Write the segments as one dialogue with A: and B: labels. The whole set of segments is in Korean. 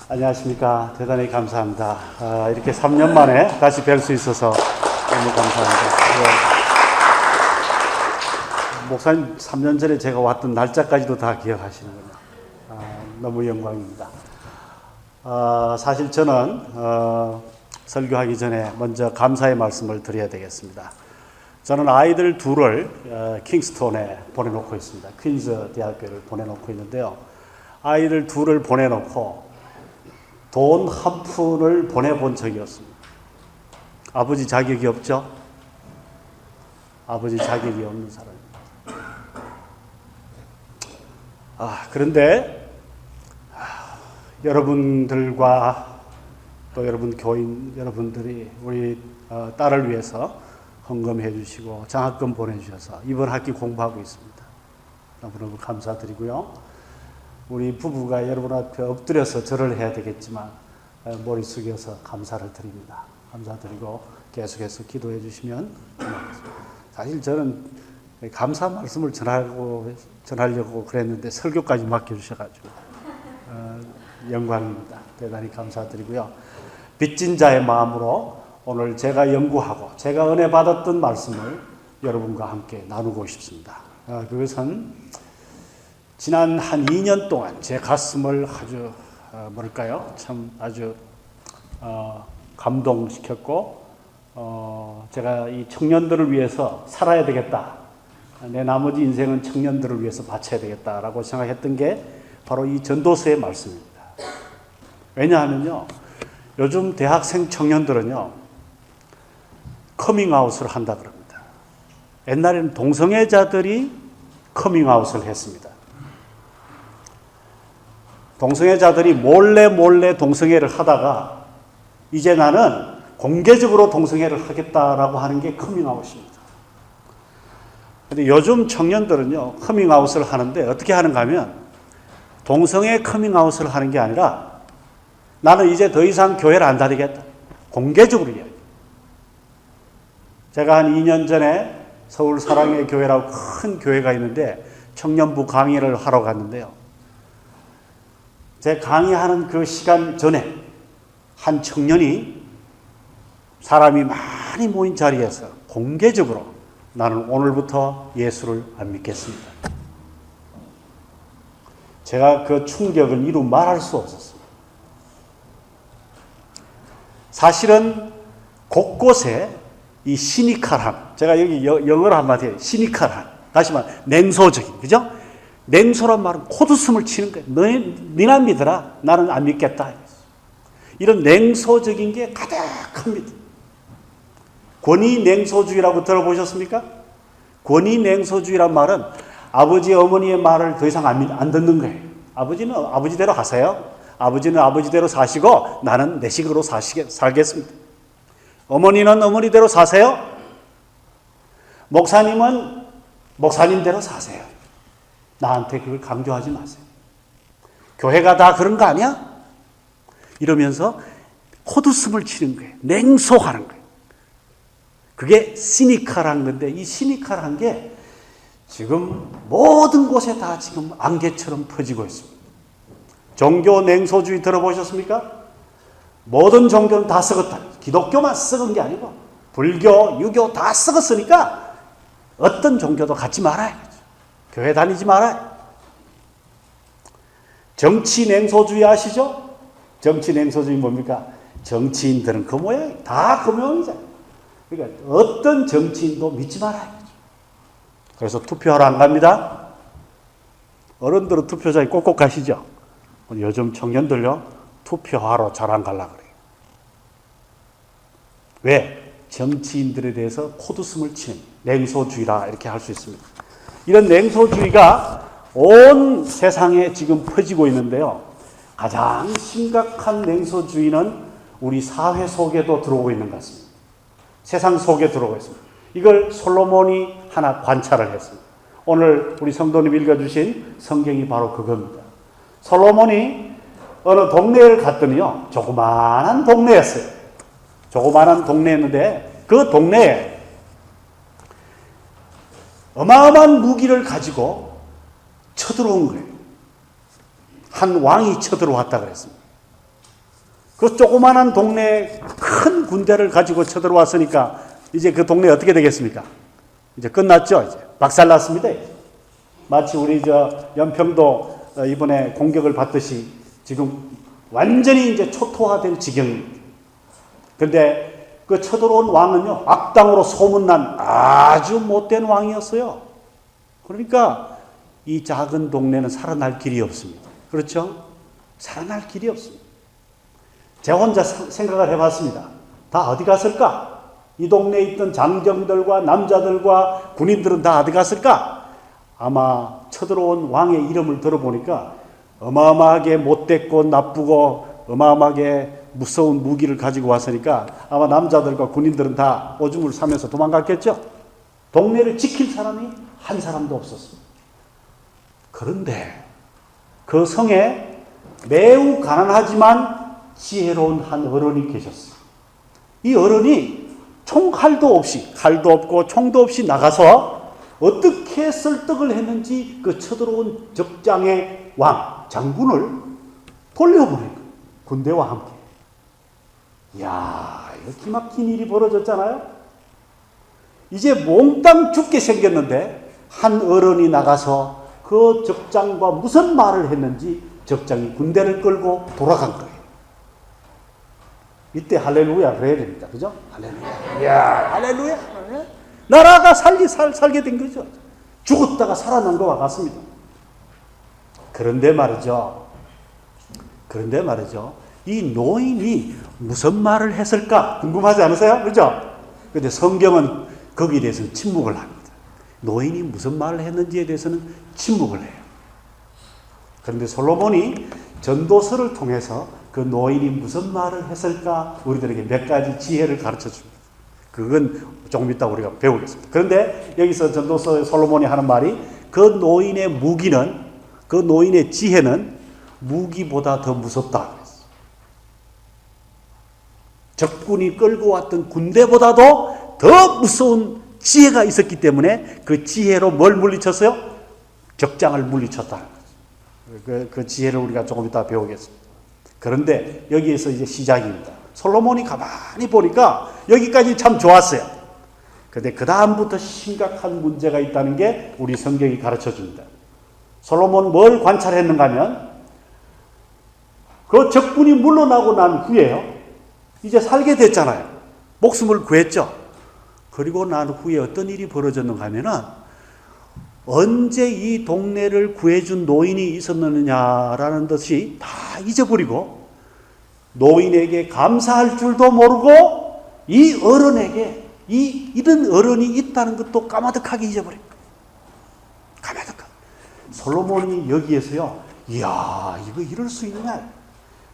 A: 안녕하십니까. 대단히 감사합니다. 이렇게 3년 만에 다시 뵐 수 있어서 너무 감사합니다. 목사님 3년 전에 제가 왔던 날짜까지도 다 기억하시는군요. 너무 영광입니다. 사실 저는 설교하기 전에 먼저 감사의 말씀을 드려야 되겠습니다. 저는 아이들 둘을 킹스톤에 보내놓고 있습니다. 퀸즈 대학교를 보내놓고 있는데요. 아이들 둘을 보내놓고 돈 한 푼을 보내본 적이 없습니다. 아버지 자격이 없죠? 아버지 자격이 없는 사람입니다. 그런데 여러분들과 또 여러분 교인 여러분들이 우리 딸을 위해서 헌금해 주시고 장학금 보내주셔서 이번 학기 공부하고 있습니다. 너무너무 감사드리고요. 우리 부부가 여러분 앞에 엎드려서 절을 해야 되겠지만 머리 숙여서 감사를 드립니다. 감사드리고 계속해서 기도해 주시면 고맙겠습니다. 사실 저는 감사 말씀을 전하려고 그랬는데 설교까지 맡겨주셔가지고 영광입니다. 대단히 감사드리고요. 빚진 자의 마음으로 오늘 제가 연구하고 제가 은혜 받았던 말씀을 여러분과 함께 나누고 싶습니다. 그것은 지난 한 2년 동안 제 가슴을 아주 아주 감동시켰고 제가 이 청년들을 위해서 살아야 되겠다. 내 나머지 인생은 청년들을 위해서 바쳐야 되겠다라고 생각했던 게 바로 이 전도서의 말씀입니다. 왜냐하면요, 요즘 대학생 청년들은요 커밍아웃을 한다 그럽니다. 옛날에는 동성애자들이 커밍아웃을 했습니다. 동성애자들이 몰래 동성애를 하다가 이제 나는 공개적으로 동성애를 하겠다라고 하는 게 커밍아웃입니다. 그런데 요즘 청년들은요 커밍아웃을 하는데 어떻게 하는가 하면 동성애 커밍아웃을 하는 게 아니라 나는 이제 더 이상 교회를 안 다니겠다. 공개적으로 이야기해요. 제가 한 2년 전에 서울 사랑의 교회라고 큰 교회가 있는데 청년부 강의를 하러 갔는데요. 제 강의하는 그 시간 전에 한 청년이 사람이 많이 모인 자리에서 공개적으로 나는 오늘부터 예수를 안 믿겠습니다. 제가 그 충격을 이루 말할 수 없었습니다. 사실은 곳곳에 이 시니컬함, 제가 여기 영어로 한마디 해요. 시니컬함. 다시 말해 냉소적인, 그죠? 냉소란 말은 코드숨을 치는 거예요. 너희는 믿어라. 나는 안 믿겠다. 이런 냉소적인 게 가득합니다. 권위냉소주의라고 들어보셨습니까? 권위냉소주의란 말은 아버지, 어머니의 말을 더 이상 안 듣는 거예요. 아버지는 아버지대로 하세요. 아버지는 아버지대로 사시고 나는 내 식으로 살겠습니다. 어머니는 어머니대로 사세요. 목사님은 목사님대로 사세요. 나한테 그걸 강조하지 마세요. 교회가 다 그런 거 아니야? 이러면서 코드숨을 치는 거예요. 냉소하는 거예요. 그게 시니컬한 건데 이 시니컬한 게 지금 모든 곳에 다 지금 안개처럼 퍼지고 있습니다. 종교 냉소주의 들어보셨습니까? 모든 종교는 다 썩었다. 기독교만 썩은 게 아니고 불교, 유교 다 썩었으니까 어떤 종교도 갖지 말아요. 교회 다니지 말아요. 정치 냉소주의 아시죠? 정치 냉소주의 뭡니까? 정치인들은 그 모양이에요. 다 그 모양이잖아요. 그러니까 어떤 정치인도 믿지 말아요. 그래서 투표하러 안 갑니다. 어른들은 투표장에 꼭꼭 가시죠? 요즘 청년들요 투표하러 잘 안 가려고 그래요. 왜? 정치인들에 대해서 코드숨을 치는 냉소주의라 이렇게 할 수 있습니다. 이런 냉소주의가 온 세상에 지금 퍼지고 있는데요. 가장 심각한 냉소주의는 우리 사회 속에도 들어오고 있는 것 같습니다. 세상 속에 들어오고 있습니다. 이걸 솔로몬이 하나 관찰을 했습니다. 오늘 우리 성도님 읽어주신 성경이 바로 그겁니다. 솔로몬이 어느 동네를 갔더니요. 조그마한 동네였어요. 조그마한 동네였는데 그 동네에 어마어마한 무기를 가지고 쳐들어온 거예요. 한 왕이 쳐들어왔다 그랬습니다. 그 조그마한 동네에 큰 군대를 가지고 쳐들어왔으니까 이제 그 동네 어떻게 되겠습니까? 이제 끝났죠. 이제 박살났습니다. 마치 우리 연평도 이번에 공격을 받듯이 지금 완전히 이제 초토화될 지경입니다. 그런데 그 쳐들어온 왕은요, 악당으로 소문난 아주 못된 왕이었어요. 그러니까 이 작은 동네는 살아날 길이 없습니다. 그렇죠? 살아날 길이 없습니다. 제가 혼자 생각을 해봤습니다. 다 어디 갔을까? 이 동네에 있던 장정들과 남자들과 군인들은 다 어디 갔을까? 아마 쳐들어온 왕의 이름을 들어보니까 어마어마하게 못됐고 나쁘고 어마어마하게 무서운 무기를 가지고 왔으니까 아마 남자들과 군인들은 다 오줌을 싸면서 도망갔겠죠? 동네를 지킬 사람이 한 사람도 없었습니다. 그런데 그 성에 매우 가난하지만 지혜로운 한 어른이 계셨어요. 이 어른이 총칼도 없이, 칼도 없고 총도 없이 나가서 어떻게 설득을 했는지 그 쳐들어온 적장의 왕, 장군을 돌려보낸 거예요. 군대와 함께. 이야, 이거 기막힌 일이 벌어졌잖아요? 이제 몽땅 죽게 생겼는데 한 어른이 나가서 그 적장과 무슨 말을 했는지 적장이 군대를 끌고 돌아간 거예요. 이때 할렐루야 그래야 됩니다. 그죠? 할렐루야. 이야, 할렐루야. 나라가 살게 된 거죠. 죽었다가 살아난 것과 같습니다. 그런데 말이죠. 이 노인이 무슨 말을 했을까? 궁금하지 않으세요? 그죠? 근데 성경은 거기에 대해서는 침묵을 합니다. 노인이 무슨 말을 했는지에 대해서는 침묵을 해요. 그런데 솔로몬이 전도서를 통해서 그 노인이 무슨 말을 했을까 우리들에게 몇 가지 지혜를 가르쳐 줍니다. 그건 조금 이따 우리가 배우겠습니다. 그런데 여기서 전도서 솔로몬이 하는 말이 그 노인의 무기는, 그 노인의 지혜는 무기보다 더 무섭다. 적군이 끌고 왔던 군대보다도 더 무서운 지혜가 있었기 때문에 그 지혜로 뭘 물리쳤어요? 적장을 물리쳤다. 그 지혜를 우리가 조금 이따 배우겠습니다. 그런데 여기에서 이제 시작입니다. 솔로몬이 가만히 보니까 여기까지 참 좋았어요. 그런데 그 다음부터 심각한 문제가 있다는 게 우리 성경이 가르쳐 줍니다. 솔로몬 뭘 관찰했는가 하면 그 적군이 물러나고 난 후에요. 이제 살게 됐잖아요. 목숨을 구했죠. 그리고 난 후에 어떤 일이 벌어졌는가 하면은 언제 이 동네를 구해준 노인이 있었느냐라는 듯이 다 잊어버리고 노인에게 감사할 줄도 모르고 이 어른에게 이런 어른이 있다는 것도 까마득하게 잊어버린 거예요. 까마득하게. 솔로몬이 여기에서요. 이야, 이거 이럴 수 있냐.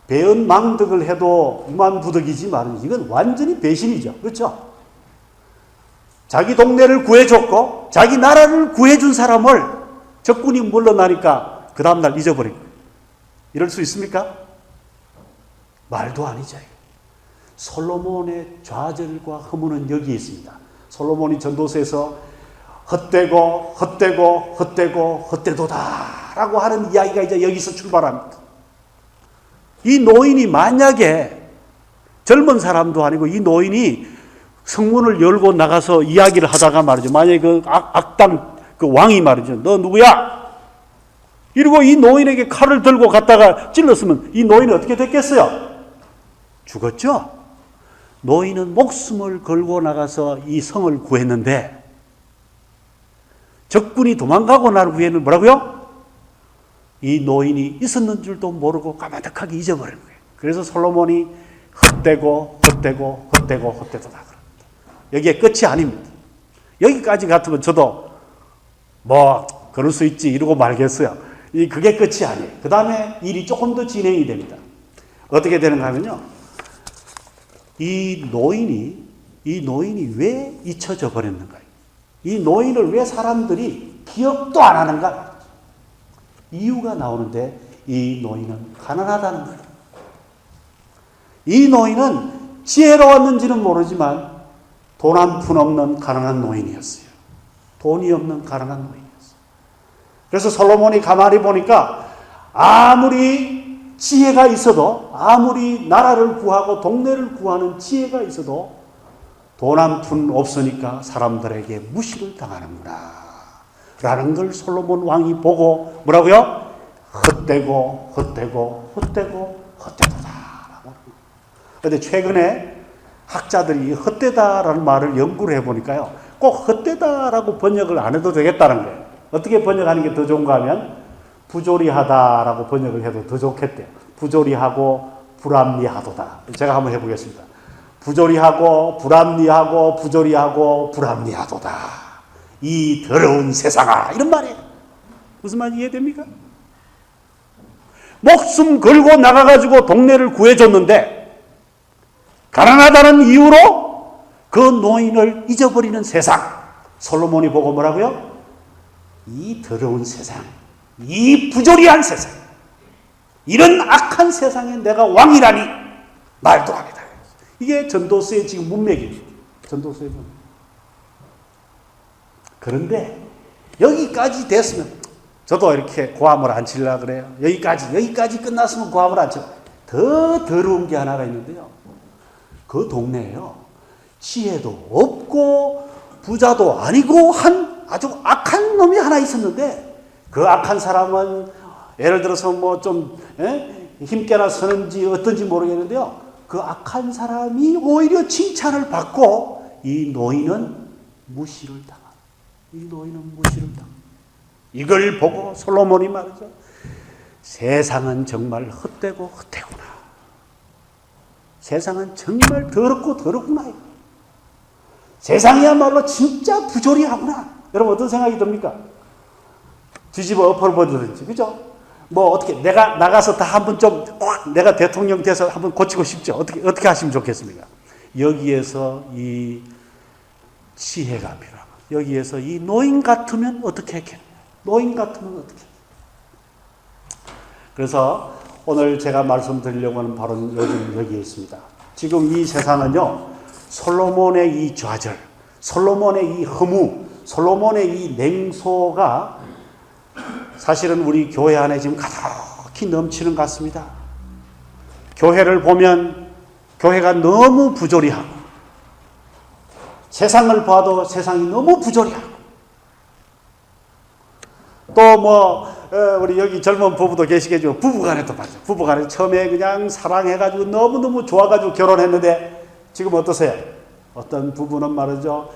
A: 배은망덕을 해도 무만부덕이지만 이건 완전히 배신이죠. 그렇죠? 자기 동네를 구해줬고 자기 나라를 구해준 사람을 적군이 물러나니까 그 다음날 잊어버린 거예요. 이럴 수 있습니까? 말도 아니죠. 솔로몬의 좌절과 허무는 여기에 있습니다. 솔로몬이 전도서에서 헛되도다라고 하는 이야기가 이제 여기서 출발합니다. 이 노인이 만약에 젊은 사람도 아니고 이 노인이 성문을 열고 나가서 이야기를 하다가 말이죠. 만약에 그 악당 그 왕이 말이죠. 너 누구야? 이러고 이 노인에게 칼을 들고 갔다가 찔렀으면 이 노인은 어떻게 됐겠어요? 죽었죠? 노인은 목숨을 걸고 나가서 이 성을 구했는데 적군이 도망가고 난 후에는 뭐라고요? 이 노인이 있었는 줄도 모르고 까마득하게 잊어버린 거예요. 그래서 솔로몬이 헛되도다 그럽니다. 여기에 끝이 아닙니다. 여기까지 같으면 저도 뭐 그럴 수 있지 이러고 말겠어요. 그게 끝이 아니에요. 그 다음에 일이 조금 더 진행이 됩니다. 어떻게 되는가 하면요. 이 노인이 왜 잊혀져 버렸는가? 이 노인을 왜 사람들이 기억도 안 하는가? 이유가 나오는데 이 노인은 가난하다는 거예요. 이 노인은 지혜로웠는지는 모르지만 돈 한 푼 없는 가난한 노인이었어요. 돈이 없는 가난한 노인이었어요. 그래서 솔로몬이 가만히 보니까 아무리 지혜가 있어도, 아무리 나라를 구하고 동네를 구하는 지혜가 있어도 돈 한 푼 없으니까 사람들에게 무시를 당하는구나 라는 걸 솔로몬 왕이 보고 뭐라고요? 헛되고 헛되도다. 그런데 최근에 학자들이 헛되다라는 말을 연구를 해보니까요, 꼭 헛되다라고 번역을 안 해도 되겠다는 거예요. 어떻게 번역하는 게 더 좋은가 하면 부조리하다라고 번역을 해도 더 좋겠대요. 부조리하고 불합리하도다. 제가 한번 해보겠습니다. 부조리하고 불합리하고 부조리하고 불합리하도다. 이 더러운 세상아, 이런 말이에요. 무슨 말인지 이해됩니까? 목숨 걸고 나가가지고 동네를 구해줬는데 가난하다는 이유로 그 노인을 잊어버리는 세상. 솔로몬이 보고 뭐라고요? 이 더러운 세상, 이 부조리한 세상, 이런 악한 세상에 내가 왕이라니 말도 안 해다. 이게 전도서의 지금 문맥입니다. 전도서의 문맥. 그런데 여기까지 됐으면 저도 이렇게 고함을 안 치려고 그래요. 여기까지 끝났으면 고함을 안 쳐. 더 더러운 게 하나가 있는데요. 그 동네에요, 지혜도 없고 부자도 아니고 한 아주 악한 놈이 하나 있었는데, 그 악한 사람은 예를 들어서 뭐 좀 힘께나 서는지 어떤지 모르겠는데요, 그 악한 사람이 오히려 칭찬을 받고 이 노인은 무시를 당합니다. 이걸 보고 솔로몬이 말이죠, 세상은 정말 헛되구나. 세상은 정말 더럽구나. 세상이야말로 진짜 부조리하구나. 여러분 어떤 생각이 듭니까? 뒤집어 엎어버리든지, 그죠? 뭐 어떻게 내가 나가서 다 한번 좀 내가 대통령 돼서 한번 고치고 싶죠. 어떻게 하시면 좋겠습니까? 여기에서 이 지혜가 필요하고, 여기에서 이 노인 같으면 어떻게 했겠냐? 그래서 오늘 제가 말씀드리려고 하는 바로 요즘 여기에 있습니다. 지금 이 세상은요, 솔로몬의 이 좌절, 솔로몬의 이 허무, 솔로몬의 이 냉소가 사실은 우리 교회 안에 지금 가득히 넘치는 것 같습니다. 교회를 보면 교회가 너무 부조리하고, 세상을 봐도 세상이 너무 부조리하고, 또 뭐 우리 여기 젊은 부부도 계시겠지만 부부간에도 봐요. 부부간에 처음에 그냥 사랑해가지고 너무너무 좋아가지고 결혼했는데 지금 어떠세요? 어떤 부부는 말이죠,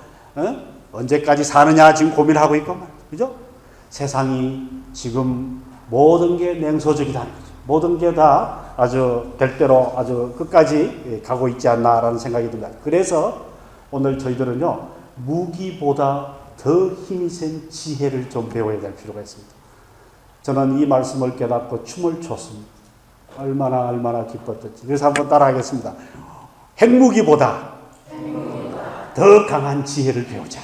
A: 언제까지 사느냐 지금 고민하고 있고 말이죠. 그죠? 세상이 지금 모든 게 냉소적이다는 거죠. 모든 게 다 아주 될 대로 아주 끝까지 가고 있지 않나라는 생각이 듭니다. 그래서 오늘 저희들은요, 무기보다 더 힘이 센 지혜를 좀 배워야 될 필요가 있습니다. 저는 이 말씀을 깨닫고 춤을 췄습니다. 얼마나 기뻤던지. 그래서 한번 따라하겠습니다. 핵무기보다 더 강한 지혜를 배우자.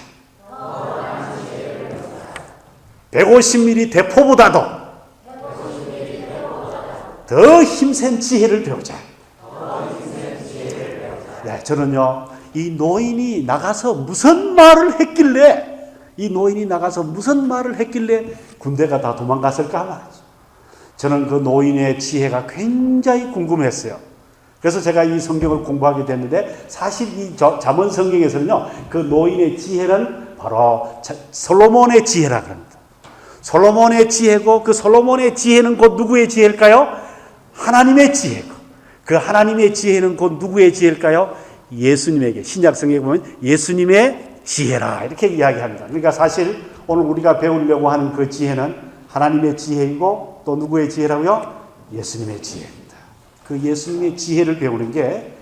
A: 150mm 대포보다도 더 힘센 지혜를 배우자. 네, 저는요, 이 노인이 나가서 무슨 말을 했길래 군대가 다 도망갔을까 말이죠. 저는 그 노인의 지혜가 굉장히 궁금했어요. 그래서 제가 이 성경을 공부하게 됐는데, 사실 이 잠언 성경에서는요, 그 노인의 지혜는 바로 솔로몬의 지혜라고 합니다. 솔로몬의 지혜고, 그 솔로몬의 지혜는 곧 누구의 지혜일까요? 하나님의 지혜고, 그 하나님의 지혜는 곧 누구의 지혜일까요? 예수님에게, 신약 성경에 보면 예수님의 지혜라 이렇게 이야기합니다. 그러니까 사실 오늘 우리가 배우려고 하는 그 지혜는 하나님의 지혜이고, 또 누구의 지혜라고요? 예수님의 지혜입니다. 그 예수님의 지혜를 배우는 게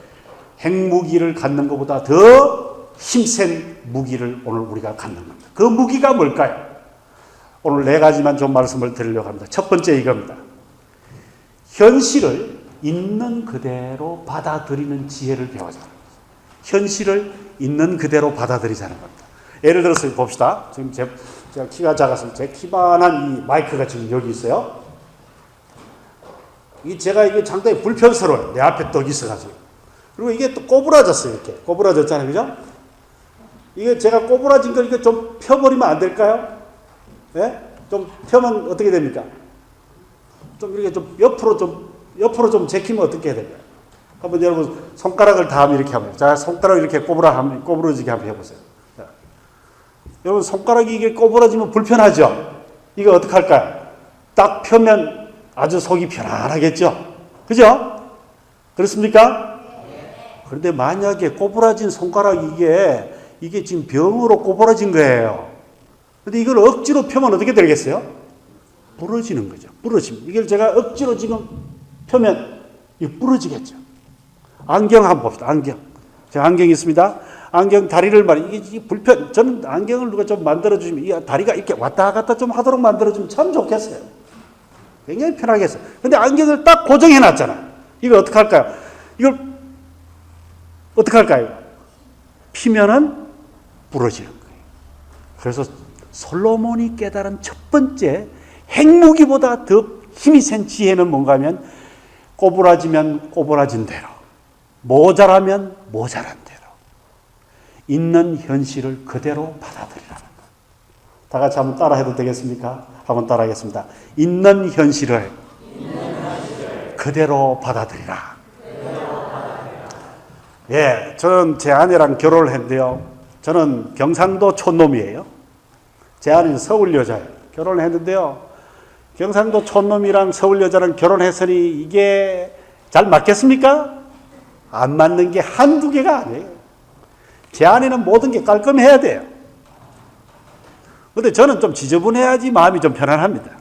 A: 핵무기를 갖는 것보다 더 힘센 무기를 오늘 우리가 갖는 겁니다. 그 무기가 뭘까요? 오늘 4가지만 좀 말씀을 드리려고 합니다. 첫 번째 이겁니다. 현실을 있는 그대로 받아들이는 지혜를 배워야 합니다. 현실을 있는 그대로 받아들이자는 겁니다. 예를 들어서 봅시다. 지금 제가 키가 작아서 제 키만한 이 마이크가 지금 여기 있어요. 제가 이게 상당히 불편스러워요. 내 앞에 떡이 있어가지고. 그리고 이게 또 꼬부라졌어요. 이렇게 꼬부라졌잖아요, 그죠? 이게 제가 꼬부라진 걸 이거 좀 펴버리면 안 될까요? 예? 좀 펴면 어떻게 됩니까? 좀 이렇게 좀 옆으로 좀 옆으로 좀 제키면 어떻게 해야 될까요? 한번 여러분 손가락을 다 하면 이렇게 하면, 자, 손가락을 이렇게 꼬부러지게 한번 해보세요. 자, 여러분 손가락이 이게 꼬부러지면 불편하죠? 이거 어떻게 할까요? 딱 펴면 아주 속이 편안하겠죠? 그죠? 그렇습니까? 그런데 만약에 꼬부라진 손가락 이게 지금 병으로 꼬부라진 거예요. 근데 이걸 억지로 펴면 어떻게 되겠어요? 부러지는 거죠. 부러집니다. 이걸 제가 억지로 지금 펴면 이거 부러지겠죠. 안경 한번 봅시다. 안경. 제가 안경이 있습니다. 안경 다리를 이게 저는 안경을 누가 좀 만들어주시면 이 다리가 이렇게 왔다 갔다 좀 하도록 만들어주면 참 좋겠어요. 굉장히 편하겠어요. 근데 안경을 딱 고정해 놨잖아요. 이걸 어떻게 할까요? 이걸 어떻게 할까요? 피면은 부러지는 거예요. 그래서 솔로몬이 깨달은 첫 번째 핵무기보다 더 힘이 센 지혜는 뭔가 하면 꼬부라지면 꼬부라진 대로, 모자라면 모자란 대로 있는 현실을 그대로 받아들이라는 것. 다 같이 한번 따라해도 되겠습니까? 한번 따라하겠습니다. 있는 현실을 그대로 받아들이라. 예, 저는 제 아내랑 결혼을 했는데요. 저는 경상도 촌놈이에요. 제 아내는 서울 여자예요. 결혼을 했는데요. 경상도 촌놈이랑 서울 여자랑 결혼했으니 이게 잘 맞겠습니까? 안 맞는 게 한두 개가 아니에요. 제 아내는 모든 게 깔끔해야 돼요. 근데 저는 좀 지저분해야지 마음이 좀 편안합니다.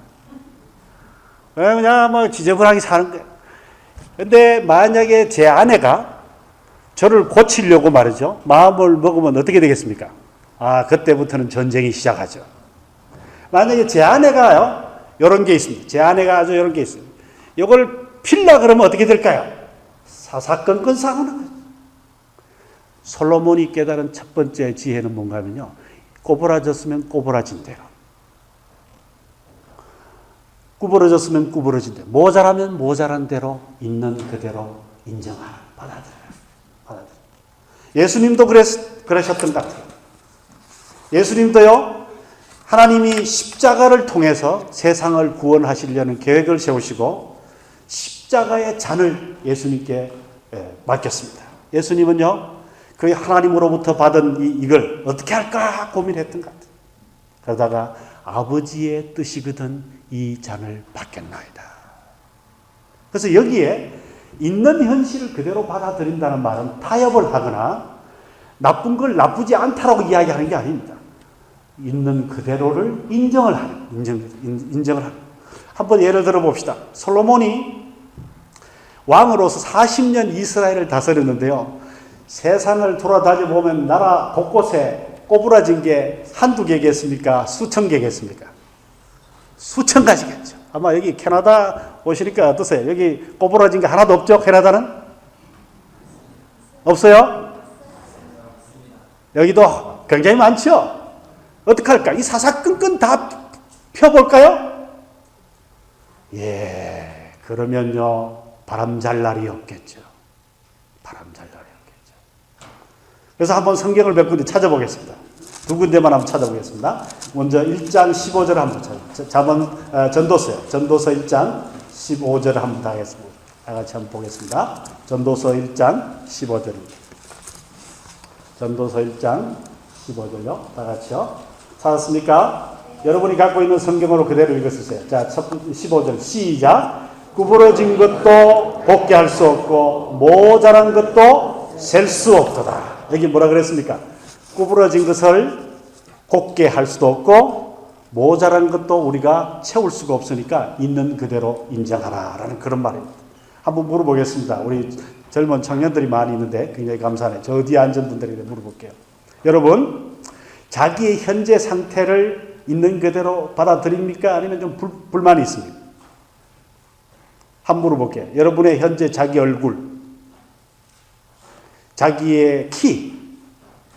A: 그냥 뭐 지저분하게 사는 거예요. 근데 만약에 제 아내가 저를 고치려고 말이죠. 마음을 먹으면 어떻게 되겠습니까? 아, 그때부터는 전쟁이 시작하죠. 만약에 제 아내가요, 이런 게 있습니다. 제 아내가 아주 이런 게 있어요. 이걸 필라 그러면 어떻게 될까요? 사사건건 싸우는 거죠. 솔로몬이 깨달은 첫 번째 지혜는 뭔가 하면요. 꼬부라졌으면 꼬부라진 대로. 구부러졌으면 구부러진 대로. 모자라면 모자란 대로 있는 그대로 인정하라. 받아들여라. 예수님도 그러셨던 것 같아요. 예수님도요, 하나님이 십자가를 통해서 세상을 구원하시려는 계획을 세우시고 십자가의 잔을 예수님께 맡겼습니다. 예수님은요, 그 하나님으로부터 받은 이걸 어떻게 할까 고민했던 것 같아요. 그러다가 아버지의 뜻이거든 이 잔을 받겠나이다. 그래서 여기에 있는 현실을 그대로 받아들인다는 말은 타협을 하거나 나쁜 걸 나쁘지 않다라고 이야기하는 게 아닙니다. 있는 그대로를 인정을 하는, 인정을 하는. 한번 예를 들어 봅시다. 솔로몬이 왕으로서 40년 이스라엘을 다스렸는데요. 세상을 돌아다녀 보면 나라 곳곳에 꼬부라진 게 한두 개겠습니까? 수천 개겠습니까? 수천 가지겠죠. 아마 여기 캐나다 오시니까 어떠세요? 여기 꼬부라진 게 하나도 없죠? 캐나다는? 없어요? 여기도 굉장히 많죠? 어떻게 할까? 이 사사건건 다 펴볼까요? 예, 그러면요, 바람 잘 날이 없겠죠. 바람 잘 날이 없겠죠. 그래서 한번 성경을 몇 군데 찾아보겠습니다. 두 군데만 한번 찾아보겠습니다. 먼저 1장 15절 한번 찾아보겠습니다. 전도서요. 전도서 1장 15절 한번 다 하겠습니다. 다 같이 한번 보겠습니다. 전도서 1장 15절입니다. 전도서 1장 15절요. 다 같이요. 찾았습니까? 여러분이 갖고 있는 성경으로 그대로 읽어주세요. 자, 15절 시작. 구부러진 것도 곱게 할 수 없고 모자란 것도 셀 수 없도다. 여기 뭐라 그랬습니까? 구부러진 것을 곱게 할 수도 없고 모자란 것도 우리가 채울 수가 없으니까 있는 그대로 인정하라라는 그런 말입니다. 한번 물어보겠습니다. 우리 젊은 청년들이 많이 있는데 굉장히 감사하네요. 저 뒤에 앉은 분들에게 물어볼게요. 여러분, 자기의 현재 상태를 있는 그대로 받아들입니까? 아니면 좀 불만이 있습니까? 한번 물어볼게요. 여러분의 현재 자기 얼굴, 자기의 키,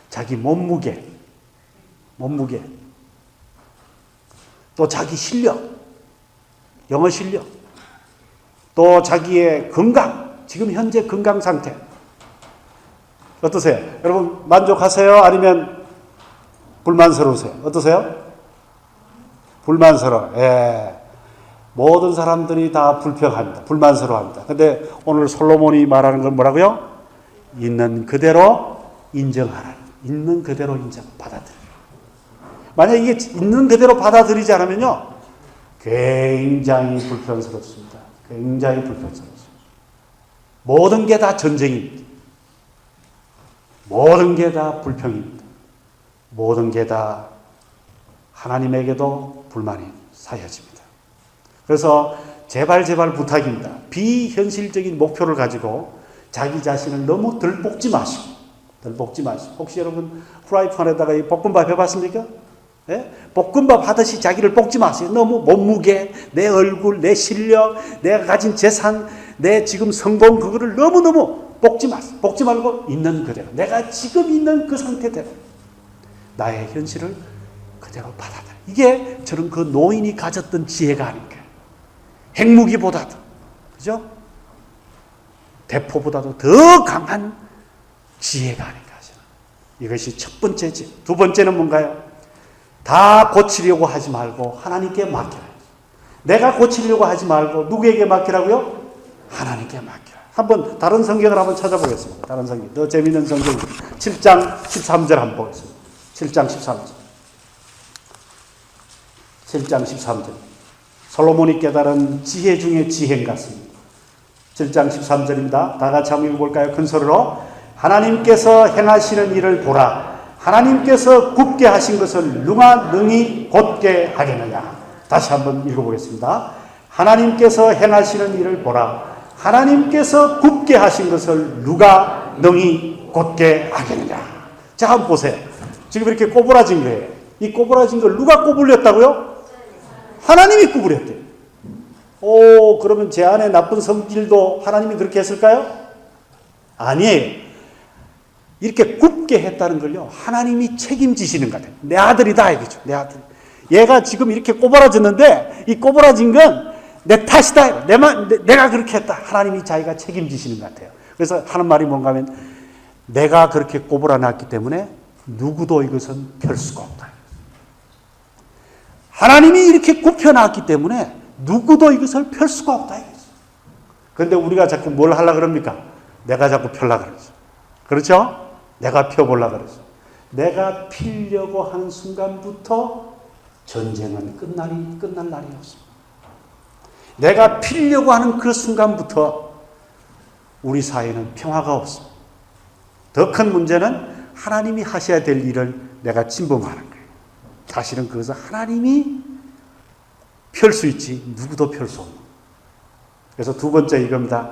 A: 자기 몸무게, 또 자기 실력, 영어 실력, 또 자기의 건강, 지금 현재 건강 상태 어떠세요? 여러분 만족하세요? 아니면 불만스러우세요? 어떠세요? 불만스러워. 예. 모든 사람들이 다 불평합니다. 불만스러워합니다. 근데 오늘 솔로몬이 말하는 건 뭐라고요? 있는 그대로 인정하라. 있는 그대로 받아들여. 만약 이게 있는 그대로 받아들이지 않으면요, 굉장히 불편스럽습니다. 굉장히 불편스럽습니다. 모든 게 다 전쟁입니다. 모든 게 다 불평입니다. 모든 게 다 하나님에게도 불만이 쌓여집니다. 그래서 제발 부탁입니다. 비현실적인 목표를 가지고 자기 자신을 너무 덜 볶지 마시고. 혹시 여러분 프라이팬에다가 이 볶음밥 해봤습니까? 예? 볶음밥 하듯이 자기를 볶지 마세요. 너무 몸무게, 내 얼굴, 내 실력, 내가 가진 재산, 내 지금 성공, 그거를 너무너무 볶지 마세요. 볶지 말고 있는 그대로, 내가 지금 있는 그 상태대로 나의 현실을 그대로 받아들여. 이게 저는 그 노인이 가졌던 지혜가 아닌가. 핵무기보다도, 그죠? 대포보다도 더 강한 지혜가 아닌가. 이것이 첫 번째 지혜. 두 번째는 뭔가요? 다 고치려고 하지 말고 하나님께 맡겨라. 내가 고치려고 하지 말고 누구에게 맡기라고요? 하나님께 맡겨라. 한번 다른 성경을 한번 찾아보겠습니다. 다른 성경. 더 재미있는 성경. 7장 13절 한번 보겠습니다. 7장 13절. 7장 13절. 솔로몬이 깨달은 지혜 중에 지혜인 같습니다. 7장 13절입니다. 다 같이 한번 읽어볼까요? 큰 소리로. 하나님께서 행하시는 일을 보라. 하나님께서 굽게 하신 것을 누가 능히 곧게 하겠느냐. 다시 한번 읽어보겠습니다. 하나님께서 행하시는 일을 보라. 하나님께서 굽게 하신 것을 누가 능히 곧게 하겠느냐. 자, 한번 보세요. 지금 이렇게 꼬부라진 거예요. 이 꼬부라진 걸 누가 꼬불렸다고요? 하나님이 꼬부렸대요. 오, 그러면 제 안에 나쁜 성질도 하나님이 그렇게 했을까요? 아니에요. 이렇게 굽게 했다는 걸요, 하나님이 책임지시는 것 같아요. 내 아들이다, 이거죠. 내 아들. 얘가 지금 이렇게 꼬부라졌는데, 이 꼬부라진 건 내 탓이다. 내가 그렇게 했다. 하나님이 자기가 책임지시는 것 같아요. 그래서 하는 말이 뭔가 하면, 내가 그렇게 꼬부라놨기 때문에 누구도 이것은 펼 수가 없다. 하나님이 이렇게 굽혀놨기 때문에 누구도 이것을 펼 수가 없다. 그런데 우리가 자꾸 뭘 하려고 그럽니까? 내가 자꾸 펴려고 그러죠. 그렇죠? 내가 펴보려고 그러죠. 내가 피려고 하는 순간부터 전쟁은 끝날 날이 없습니다. 내가 피려고 하는 그 순간부터 우리 사회는 평화가 없습니다. 더 큰 문제는 하나님이 하셔야 될 일을 내가 침범하는 거예요. 사실은 그것은 하나님이 펼 수 있지 누구도 펼 수 없는. 그래서 두 번째 이겁니다.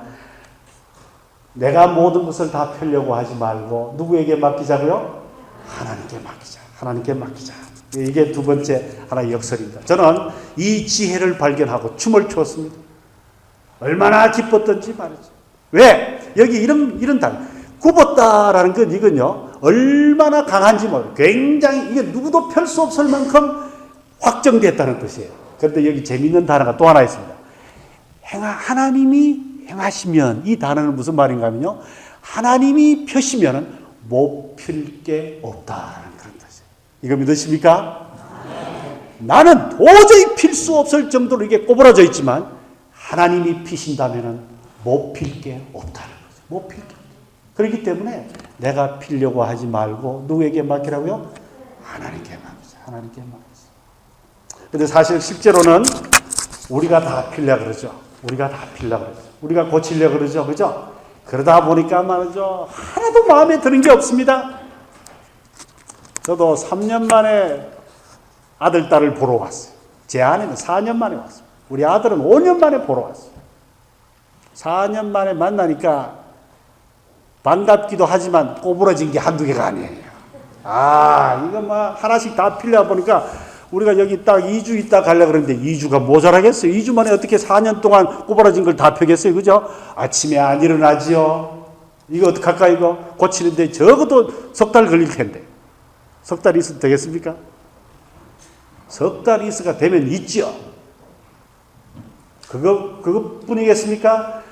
A: 내가 모든 것을 다 펴려고 하지 말고 누구에게 맡기자고요? 하나님께 맡기자. 하나님께 맡기자. 이게 두 번째 하나의 역설입니다. 저는 이 지혜를 발견하고 춤을 추었습니다. 얼마나 기뻤던지 말이죠. 왜? 여기 이런 단어. 굽었다라는 건 이건요, 얼마나 강한지 모르겠어요. 굉장히 이게 누구도 펼 수 없을 만큼 확정됐다는 뜻이에요. 그런데 여기 재미있는 단어가 또 하나 있습니다. 하나님이 행하시면, 이 단어는 무슨 말인가 하면요, 하나님이 펴시면 못 필 게 없다는 그런 뜻이에요. 이거 믿으십니까? 나는 도저히 필 수 없을 정도로 이게 꼬부라져 있지만 하나님이 피신다면 못 필 게 없다는 거죠. 못 필 게 없다. 그렇기 때문에 내가 필려고 하지 말고 누구에게 맡기라고요? 하나님께 맡기자. 하나님께 맡기자. 그런데 사실 실제로는 우리가 다 필려고 그러죠. 우리가 다 필려고 그러죠. 우리가 고치려고 그러죠. 그죠? 그러다 보니까 말이죠, 하나도 마음에 드는 게 없습니다. 저도 3년 만에 아들, 딸을 보러 왔어요. 제 아내는 4년 만에 왔어요. 우리 아들은 5년 만에 보러 왔어요. 4년 만에 만나니까 반갑기도 하지만 꼬부러진 게 한두 개가 아니에요. 이거 하나씩 다 필려 보니까 우리가 여기 딱 2주 있다 가려고 그러는데 2주가 모자라겠어요. 2주 만에 어떻게 4년 동안 꼬부러진 걸 다 펴겠어요. 그죠? 아침에 안 일어나지요. 이거 어떡할까, 이거? 고치는데 적어도 석 달 걸릴 텐데. 석 달 있어도 되겠습니까? 석 달 있어가 되면 있죠. 그것뿐이겠습니까?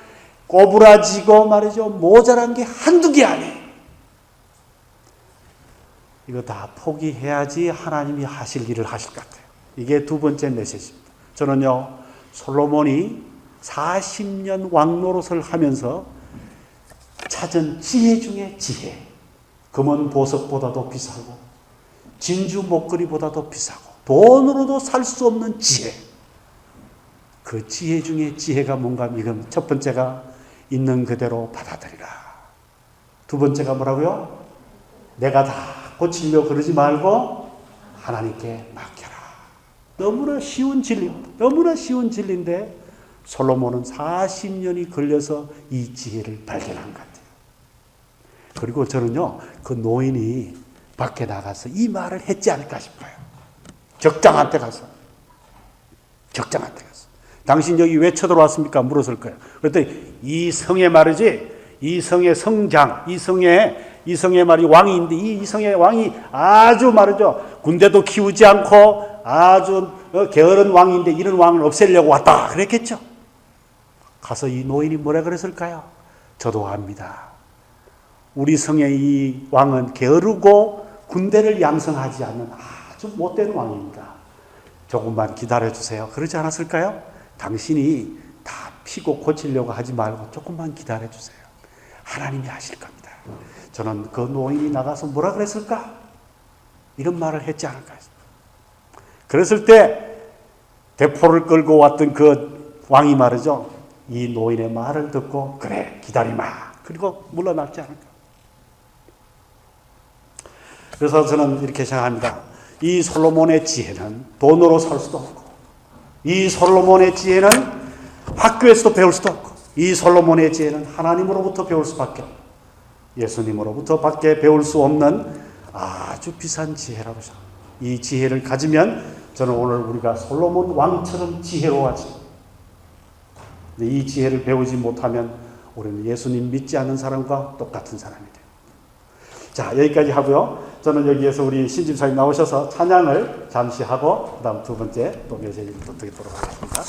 A: 꼬부라지고 말이죠. 모자란 게 한두 개 아니에요. 이거 다 포기해야지 하나님이 하실 일을 하실 것 같아요. 이게 두 번째 메시지입니다. 저는요, 솔로몬이 40년 왕노릇을 하면서 찾은 지혜 중에 지혜. 금은 보석보다도 비싸고 진주 목걸이보다도 비싸고 돈으로도 살 수 없는 지혜. 그 지혜 중에 지혜가 뭔가 하면 첫 번째가 있는 그대로 받아들이라. 두 번째가 뭐라고요? 내가 다 고치려고 그러지 말고 하나님께 맡겨라. 너무나 쉬운 진리, 너무나 쉬운 진리인데 솔로몬은 40년이 걸려서 이 지혜를 발견한 것 같아요. 그리고 저는요, 그 노인이 밖에 나가서 이 말을 했지 않을까 싶어요. 적장한테 가서. 당신 여기 왜 쳐들어왔습니까? 물었을 거예요. 그랬더니 이 성의 말이지, 이 성의 성장, 이 성의 말이 왕인데 이 성의 왕이 아주 말이죠. 군대도 키우지 않고 아주 게으른 왕인데 이런 왕을 없애려고 왔다. 그랬겠죠. 가서 이 노인이 뭐라 그랬을까요? 저도 압니다. 우리 성의 이 왕은 게으르고 군대를 양성하지 않는 아주 못된 왕입니다. 조금만 기다려주세요. 그러지 않았을까요? 당신이 다 피고 고치려고 하지 말고 조금만 기다려주세요. 하나님이 하실 겁니다. 저는 그 노인이 나가서 뭐라 그랬을까? 이런 말을 했지 않을까 싶어요. 그랬을 때 대포를 끌고 왔던 그 왕이 말이죠. 이 노인의 말을 듣고 그래 기다리마. 그리고 물러났지 않을까. 그래서 저는 이렇게 생각합니다. 이 솔로몬의 지혜는 돈으로 살 수도 없고 이 솔로몬의 지혜는 학교에서도 배울 수도 없고 이 솔로몬의 지혜는 하나님으로부터 배울 수밖에 없고 예수님으로부터 밖에 배울 수 없는 아주 비싼 지혜라고 생각합니다. 이 지혜를 가지면 저는 오늘 우리가 솔로몬 왕처럼 지혜로워지. 이 지혜를 배우지 못하면 우리는 예수님 믿지 않는 사람과 똑같은 사람이 돼요. 자, 여기까지 하고요. 저는 여기에서 우리 신집사님 나오셔서 찬양을 잠시 하고 그 다음 두 번째 또 메시지를 또 드리도록 하겠습니다.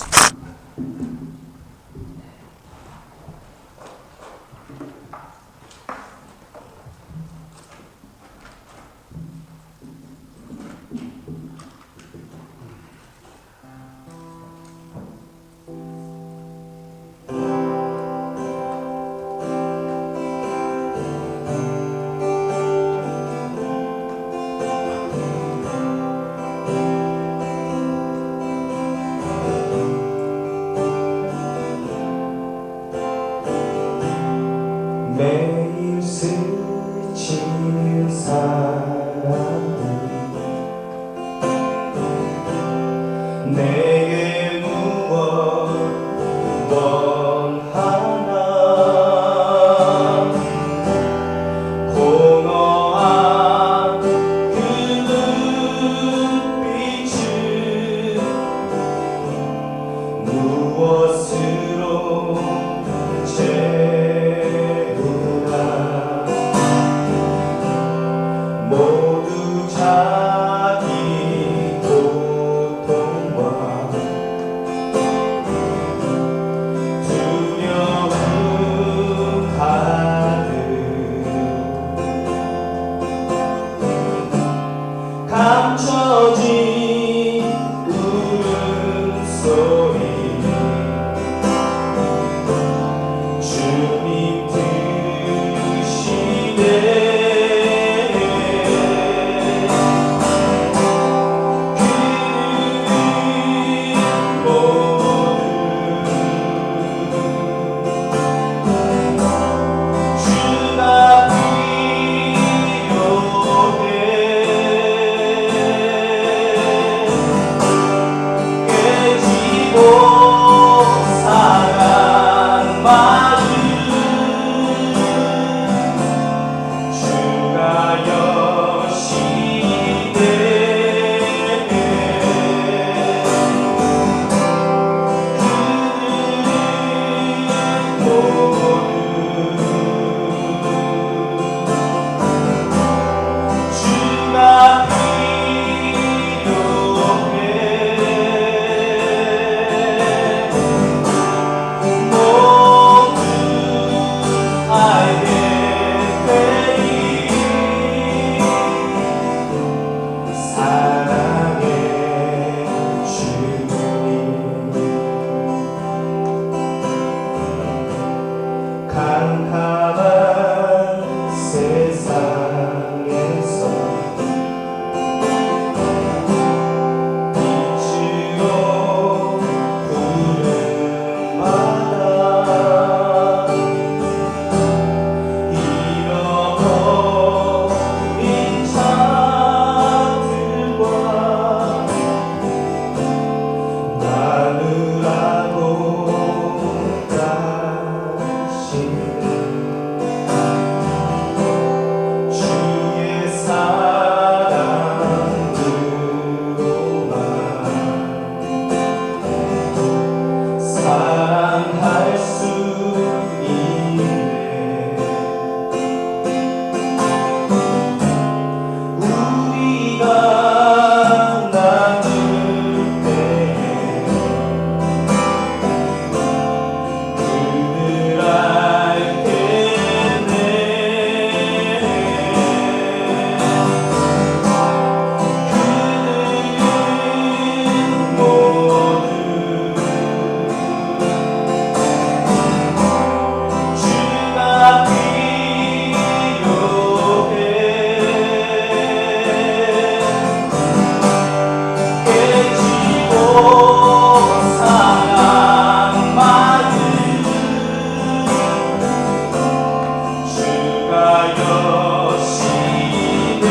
B: 매일 스치는 사람들 내게 무엇 하나 공허한 그 눈빛은 무엇으로 모두 자기 고통과 두려움 가득 감춰진 울음소리 주님 드시네 캄캄한 세상에서 빛으로 부름받아 잃어버린 자들과 나누라고 가시네. 주의 사랑으로만 사랑할 수 있네. 우리가 나눌 때에 그늘 알겠네. 그들은 모두 주가 필요해. 깨지고 상한 마음 주가 여시네.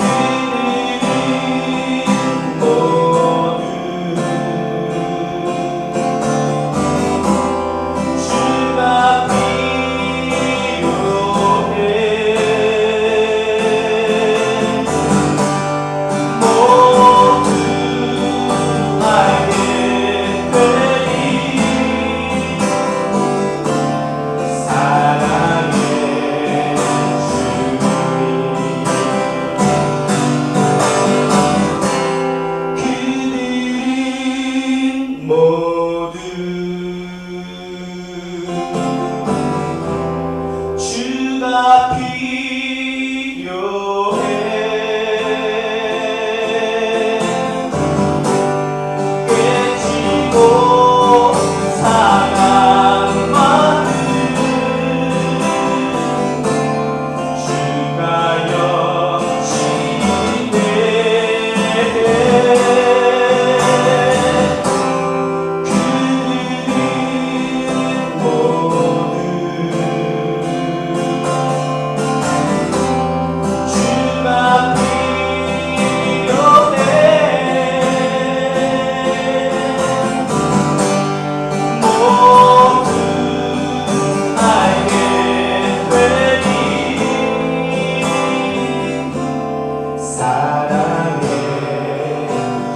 B: 그들은 모두 주가 필요해. 모두 알게 되리. 사랑의 주님. 그들은 모두 주가 필요해. 깨지고 상한 마음 주가 여시네. 그들은 모두 주가 필요해. 모두 알게 되리. 사랑의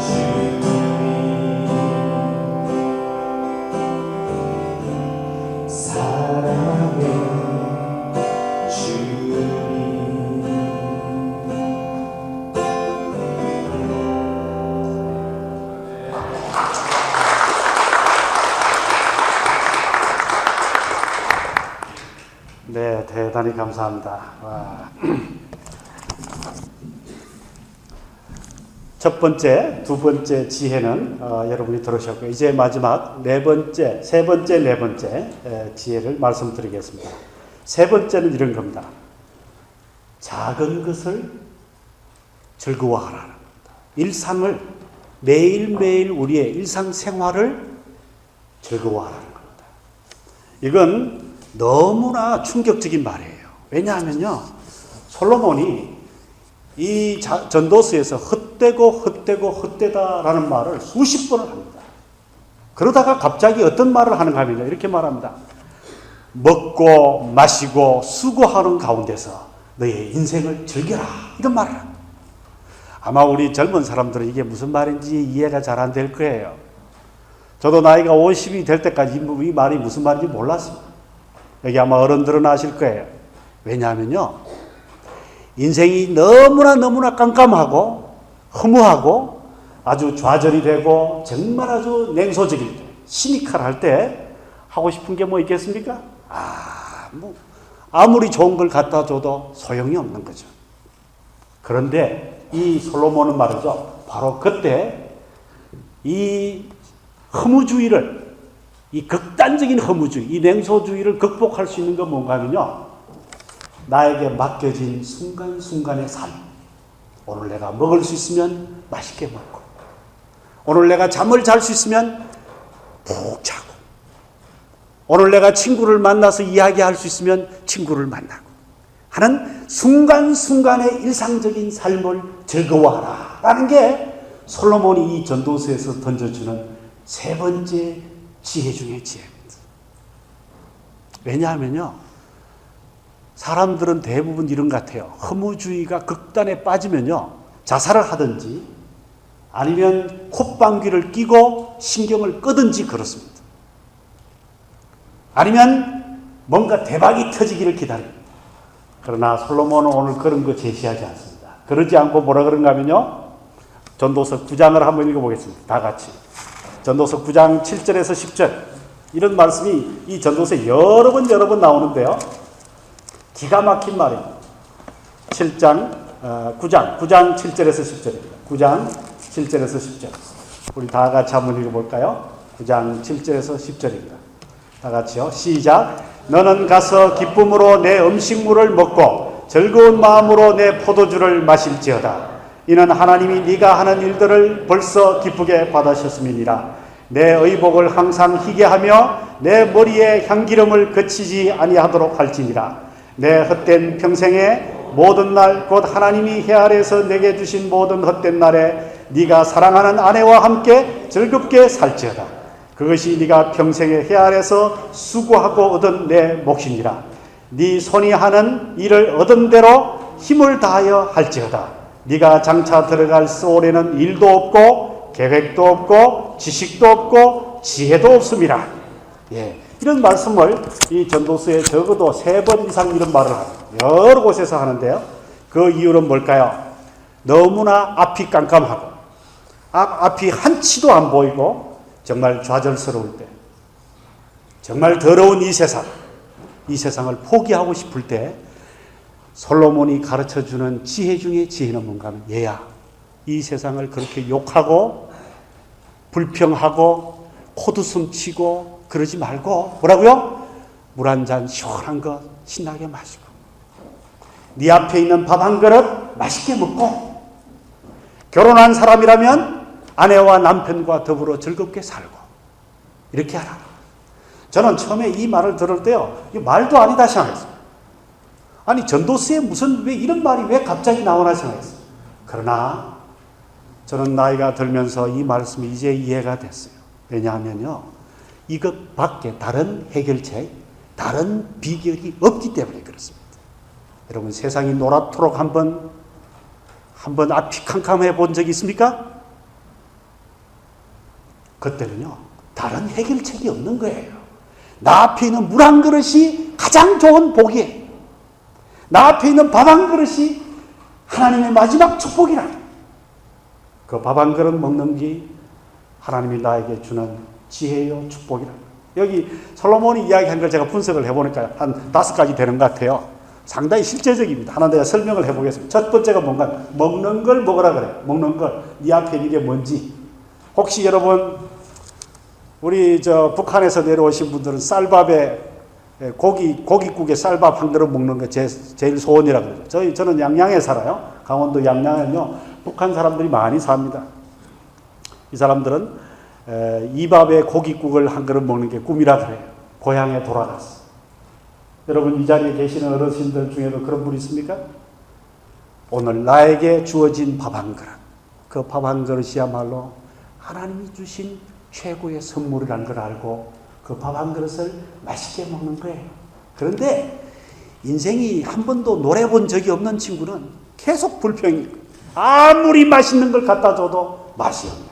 B: 주님. 사랑의 주님.
A: 네, 대단히 감사합니다. 와. 첫 번째, 두 번째 지혜는 여러분이 들으셨고, 이제 마지막 네 번째, 세 번째, 네 번째 지혜를 말씀드리겠습니다. 세 번째는 이런 겁니다. 작은 것을 즐거워하라는 겁니다. 일상을 매일매일 우리의 일상생활을 즐거워하라는 겁니다. 이건 너무나 충격적인 말이에요. 왜냐하면요, 솔로몬이 이 전도서에서 헛되다라는 말을 수십 번을 합니다. 그러다가 갑자기 어떤 말을 하는가 하면요, 이렇게 말합니다. 먹고 마시고 수고하는 가운데서 너의 인생을 즐겨라, 이런 말을 합니다. 아마 우리 젊은 사람들은 이게 무슨 말인지 이해가 잘 안 될 거예요. 저도 나이가 50이 될 때까지 이 말이 무슨 말인지 몰랐습니다. 여기 아마 어른들은 아실 거예요. 왜냐하면요, 인생이 너무나 깜깜하고 허무하고 아주 좌절이 되고 정말 아주 냉소적일 때, 시니컬할 때 하고 싶은 게 뭐 있겠습니까? 아무리 좋은 걸 갖다 줘도 소용이 없는 거죠. 그런데 이 솔로몬은 말이죠, 바로 그때 이 허무주의를, 이 극단적인 허무주의, 이 냉소주의를 극복할 수 있는 건 뭔가 하면요, 나에게 맡겨진 순간순간의 삶. 오늘 내가 먹을 수 있으면 맛있게 먹고, 오늘 내가 잠을 잘 수 있으면 푹 자고, 오늘 내가 친구를 만나서 이야기할 수 있으면 친구를 만나고 하는 순간순간의 일상적인 삶을 즐거워하라 라는 게 솔로몬이 이 전도서에서 던져주는 세 번째 지혜 중의 지혜입니다. 왜냐하면요, 사람들은 대부분 이런 것 같아요. 허무주의가 극단에 빠지면요, 자살을 하든지 아니면 콧방귀를 끼고 신경을 끄든지 그렇습니다. 아니면 뭔가 대박이 터지기를 기다립니다. 그러나 솔로몬은 오늘 그런 거 제시하지 않습니다. 그러지 않고 뭐라 그런가 하면요, 전도서 9장을 한번 읽어보겠습니다. 다 같이. 전도서 9장 7절에서 10절. 이런 말씀이 이 전도서에 여러 번 나오는데요, 기가 막힌 말입니다. 9장 7절에서 10절입니다. 9장 7절에서 10절. 우리 다 같이 한번 읽어볼까요? 9장 7절에서 10절입니다. 다 같이요. 시작. 너는 가서 기쁨으로 내 음식물을 먹고 즐거운 마음으로 내 포도주를 마실지어다. 이는 하나님이 네가 하는 일들을 벌써 기쁘게 받으셨음이니라. 내 의복을 항상 희게 하며 내 머리에 향기름을 그치지 아니하도록 할지니라. 내 헛된 평생에 모든 날 곧 하나님이 해 아래에서 내게 주신 모든 헛된 날에 네가 사랑하는 아내와 함께 즐겁게 살지어다. 그것이 네가 평생에 해 아래에서 수고하고 얻은 내 몫이니라. 네 손이 하는 일을 얻은 대로 힘을 다하여 할지어다. 네가 장차 들어갈 소원에는 일도 없고 계획도 없고 지식도 없고 지혜도 없음이라. 예, 이런 말씀을 이 전도서에 적어도 3번 이상 이런 말을 합니다. 여러 곳에서 하는데요, 그 이유는 뭘까요? 너무나 앞이 깜깜하고 앞이 한치도 안 보이고 정말 좌절스러울 때, 정말 더러운 이 세상을 포기하고 싶을 때 솔로몬이 가르쳐주는 지혜 중에 지혜는 뭔가 하면, 얘야, 이 세상을 그렇게 욕하고 불평하고 코드숨 치고 그러지 말고 뭐라고요? 물 한 잔 시원한 거 신나게 마시고, 네 앞에 있는 밥 한 그릇 맛있게 먹고, 결혼한 사람이라면 아내와 남편과 더불어 즐겁게 살고, 이렇게 하라. 저는 처음에 이 말을 들을 때요, 이 말도 아니다 생각했어요. 아니, 전도서에 왜 이런 말이 왜 갑자기 나오나 생각했어요. 그러나 저는 나이가 들면서 이 말씀이 이제 이해가 됐어요. 왜냐하면요, 이것 밖에 다른 해결책, 다른 비결이 없기 때문에 그렇습니다. 여러분, 세상이 노랗도록 한번 앞이 캄캄해 본 적이 있습니까? 그때는요, 다른 해결책이 없는 거예요. 나 앞에 있는 물 한 그릇이 가장 좋은 복이에요. 나 앞에 있는 밥 한 그릇이 하나님의 마지막 축복이라. 그 밥 한 그릇 먹는 게 하나님이 나에게 주는 지혜요 축복이라. 여기 솔로몬이 이야기한 걸 제가 분석을 해보니까 한 5가지 되는 것 같아요. 상당히 실제적입니다. 하나 내가 설명을 해보겠습니다. 첫 번째가 뭔가, 먹는 걸 먹으라 그래요. 먹는 걸. 네 앞에 있는 게 뭔지. 혹시 여러분, 우리 북한에서 내려오신 분들은 쌀밥에 고깃국에 쌀밥 한 그릇 먹는 게 제일 소원이라고 그러죠. 저는 양양에 살아요. 강원도 양양은요, 북한 사람들이 많이 삽니다. 이 사람들은 이 밥에 고깃국을 한 그릇 먹는 게 꿈이라 그래요. 고향에 돌아가서. 여러분, 이 자리에 계시는 어르신들 중에도 그런 분 있습니까? 오늘 나에게 주어진 밥 한 그릇, 그 밥 한 그릇이야말로 하나님이 주신 최고의 선물이라는 걸 알고 그 밥 한 그릇을 맛있게 먹는 거예요. 그런데 인생이 한 번도 노래 본 적이 없는 친구는 계속 불평이에요. 아무리 맛있는 걸 갖다 줘도 맛이 없는,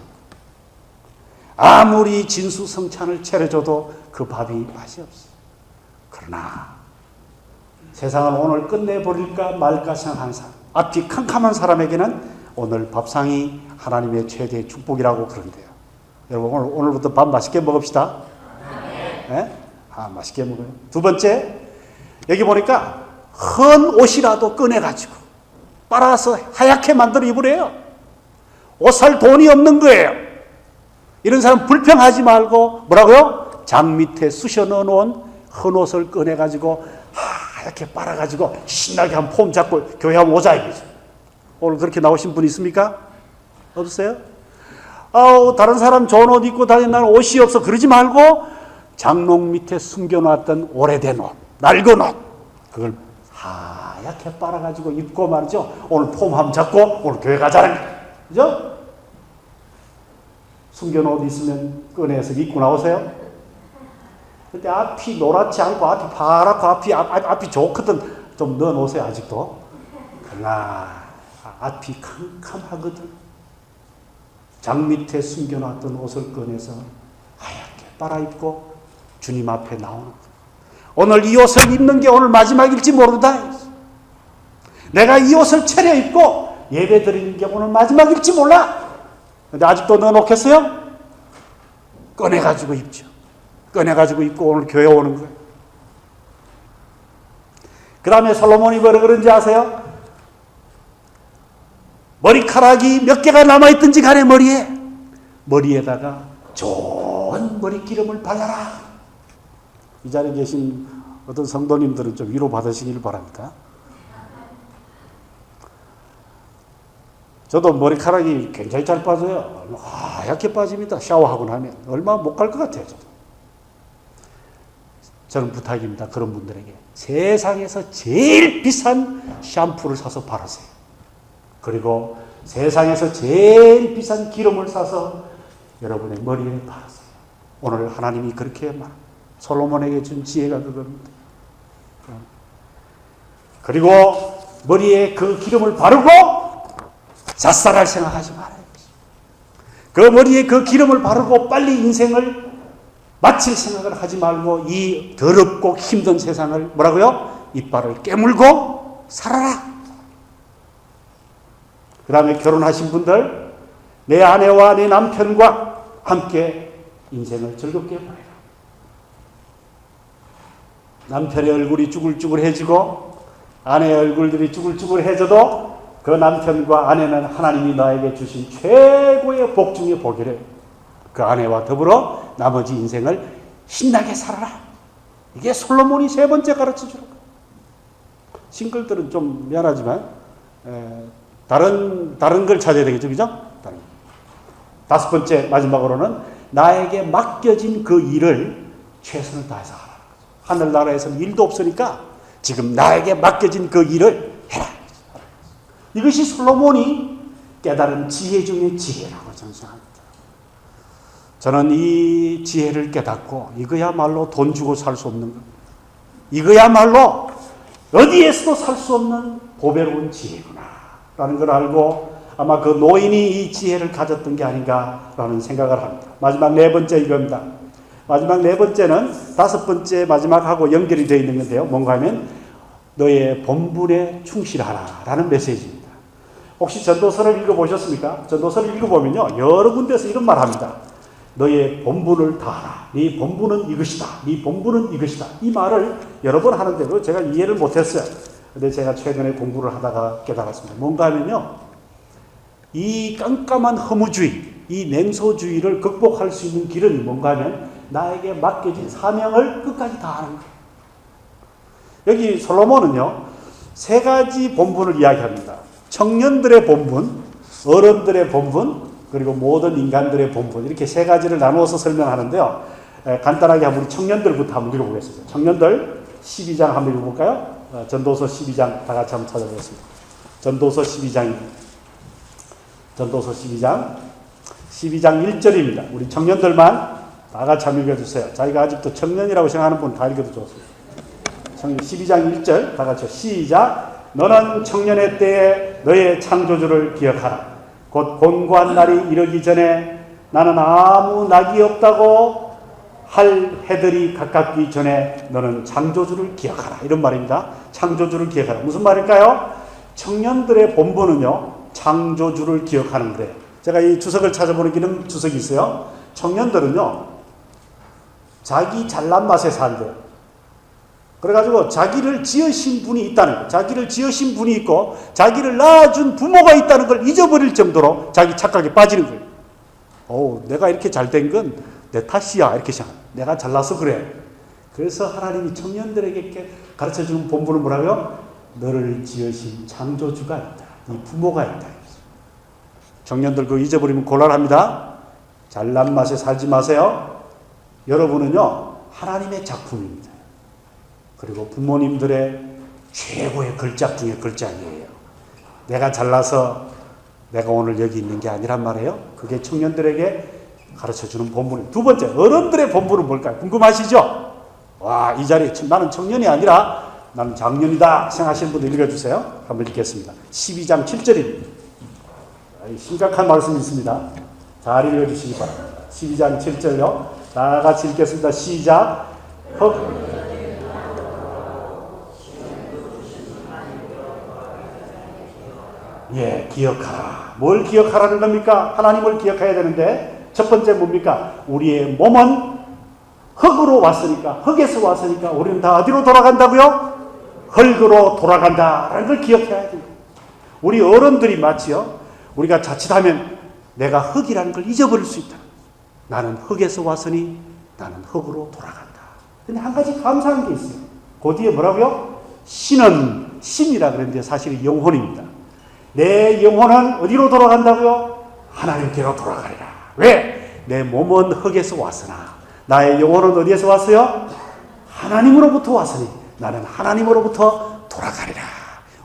A: 아무리 진수성찬을 차려줘도 그 밥이 맛이 없어요. 그러나 세상을 오늘 끝내버릴까 말까 생각하는 사람, 앞이 캄캄한 사람에게는 오늘 밥상이 하나님의 최대의 축복이라고 그런대요. 여러분, 오늘부터 밥 맛있게 먹읍시다. 네? 맛있게 먹어요. 두 번째, 여기 보니까 헌 옷이라도 꺼내가지고 빨아서 하얗게 만들어 입으래요. 옷 살 돈이 없는 거예요. 이런 사람 불평하지 말고 뭐라고요? 장 밑에 쑤셔 넣어놓은 헌옷을 꺼내가지고 하얗게 빨아가지고 신나게 한 폼 잡고 교회 한번 오자 이거죠. 오늘 그렇게 나오신 분 있습니까? 없어요? 다른 사람 좋은 옷 입고 다니는 나는 옷이 없어 그러지 말고 장롱 밑에 숨겨놨던 오래된 옷, 낡은 옷 그걸 하얗게 빨아가지고 입고 말이죠. 오늘 폼 한번 잡고 오늘 교회 가자는 거예요. 그죠? 숨겨놓은 옷 있으면 꺼내서 입고 나오세요. 근데 앞이 노랗지 않고 앞이 파랗고 앞이 좋거든 좀 넣어놓으세요. 아직도. 그러나 앞이 캄캄하거든. 장 밑에 숨겨놨던 옷을 꺼내서 하얗게 빨아입고 주님 앞에 나오는 거예요. 오늘 이 옷을 입는 게 오늘 마지막일지 모른다. 내가 이 옷을 차려입고 예배 드리는 게 오늘 마지막일지 몰라. 근데 아직도 넣어놓겠어요? 꺼내가지고 입죠. 꺼내가지고 입고 오늘 교회 오는 거예요. 그 다음에 솔로몬이 뭐라 그런지 아세요? 머리카락이 몇 개가 남아있든지 간에 머리에다가 좋은 머리기름을 발라라. 이 자리에 계신 어떤 성도님들은 좀 위로 받으시길 바랍니다. 저도 머리카락이 굉장히 잘 빠져요. 하얗게 빠집니다. 샤워하고 나면. 얼마 못 갈 것 같아요. 저는 부탁입니다. 그런 분들에게. 세상에서 제일 비싼 샴푸를 사서 바르세요. 그리고 세상에서 제일 비싼 기름을 사서 여러분의 머리에 바르세요. 오늘 하나님이 그렇게 말합니다. 솔로몬에게 준 지혜가 그겁니다. 그리고 머리에 그 기름을 바르고 잣살할 생각하지 말아요. 그 머리에 그 기름을 바르고 빨리 인생을 마칠 생각을 하지 말고 이 더럽고 힘든 세상을 뭐라고요? 이빨을 깨물고 살아라. 그 다음에 결혼하신 분들 내 아내와 내 남편과 함께 인생을 즐겁게 보내라. 남편의 얼굴이 쭈글쭈글해지고 아내의 얼굴들이 쭈글쭈글해져도 그 남편과 아내는 하나님이 나에게 주신 최고의 복 중의 복이래. 그 아내와 더불어 나머지 인생을 신나게 살아라. 이게 솔로몬이 세 번째 가르쳐주는 거예요. 싱글들은 좀 미안하지만 다른 걸 찾아야 되겠죠. 그죠? 다섯 번째 마지막으로는 나에게 맡겨진 그 일을 최선을 다해서 하라. 하늘나라에서는 일도 없으니까 지금 나에게 맡겨진 그 일을 해라. 이것이 솔로몬이 깨달은 지혜 중의 지혜라고 저는 생각합니다. 저는 이 지혜를 깨닫고 이거야말로 돈 주고 살 수 없는 겁니다. 이거야말로 어디에서도 살 수 없는 보배로운 지혜구나 라는 걸 알고 아마 그 노인이 이 지혜를 가졌던 게 아닌가라는 생각을 합니다. 마지막 네 번째 이겁니다. 마지막 네 번째는 다섯 번째 마지막하고 연결이 되어 있는 건데요. 뭔가 하면 너의 본분에 충실하라 라는 메시지입니다. 혹시 전도서를 읽어보셨습니까? 전도서를 읽어보면요. 여러 군데서 이런 말 합니다. 너의 본분을 다하라. 네 본분은 이것이다. 네 본분은 이것이다. 이 말을 여러 번 하는데도 제가 이해를 못했어요. 근데 제가 최근에 공부를 하다가 깨달았습니다. 뭔가 하면요. 이 깜깜한 허무주의, 이 냉소주의를 극복할 수 있는 길은 뭔가 하면 나에게 맡겨진 사명을 끝까지 다하는 거예요. 여기 솔로몬은요. 세 가지 본분을 이야기합니다. 청년들의 본분, 어른들의 본분, 그리고 모든 인간들의 본분 이렇게 세 가지를 나누어서 설명하는데요. 간단하게 한번 우리 청년들부터 한번 읽어보겠습니다. 청년들 12장 한번 읽어볼까요? 전도서 12장 다 같이 한번 찾아보겠습니다. 전도서 12장입니다. 전도서 12장 1절입니다. 우리 청년들만 다 같이 한번 읽어주세요. 자기가 아직도 청년이라고 생각하는 분 다 읽어도 좋습니다. 12장 1절 다 같이 시작. 너는 청년의 때에 너의 창조주를 기억하라. 곧 곤고한 날이 이르기 전에 나는 아무 낙이 없다고 할 해들이 가깝기 전에 너는 창조주를 기억하라. 이런 말입니다. 창조주를 기억하라. 무슨 말일까요? 청년들의 본분은요. 창조주를 기억하는데 제가 이 주석을 찾아보는 기는 주석이 있어요. 청년들은요. 자기 잘난 맛에 산대요. 그래가지고 자기를 지으신 분이 있다는 거예요. 자기를 지으신 분이 있고 자기를 낳아준 부모가 있다는 걸 잊어버릴 정도로 자기 착각에 빠지는 거예요. 내가 이렇게 잘 된 건 내 탓이야. 이렇게 생각합니다. 내가 잘나서 그래. 그래서 하나님이 청년들에게 이렇게 가르쳐 주는 본분은 뭐라고요? 너를 지으신 창조주가 있다. 이 부모가 있다. 청년들 그거 잊어버리면 곤란합니다. 잘난 맛에 살지 마세요. 여러분은요, 하나님의 작품입니다. 그리고 부모님들의 최고의 걸작 중에 걸작이에요. 내가 잘나서 내가 오늘 여기 있는 게 아니란 말이에요. 그게 청년들에게 가르쳐주는 본분입니다. 두 번째, 어른들의 본분은 뭘까요? 궁금하시죠? 와, 이 자리에 나는 청년이 아니라 나는 장년이다 생각하시는 분들 읽어주세요. 한번 읽겠습니다. 12장 7절입니다. 심각한 말씀이 있습니다. 잘 읽어주시기 바랍니다. 12장 7절요. 다 같이 읽겠습니다. 시작. 예, 기억하라. 뭘 기억하라는 겁니까? 하나님을 기억해야 되는데 첫 번째 뭡니까? 우리의 몸은 흙으로 왔으니까, 흙에서 왔으니까 우리는 다 어디로 돌아간다고요? 흙으로 돌아간다라는 걸 기억해야 됩니다. 우리 어른들이 마치요, 우리가 자칫하면 내가 흙이라는 걸 잊어버릴 수 있다. 나는 흙에서 왔으니 나는 흙으로 돌아간다. 근데 한 가지 감사한 게 있어요. 그 뒤에 뭐라고요? 신은, 신이라 그랬는데 사실 영혼입니다. 내 영혼은 어디로 돌아간다고요? 하나님께로 돌아가리라. 왜? 내 몸은 흙에서 왔으나 나의 영혼은 어디에서 왔어요? 하나님으로부터 왔으니 나는 하나님으로부터 돌아가리라.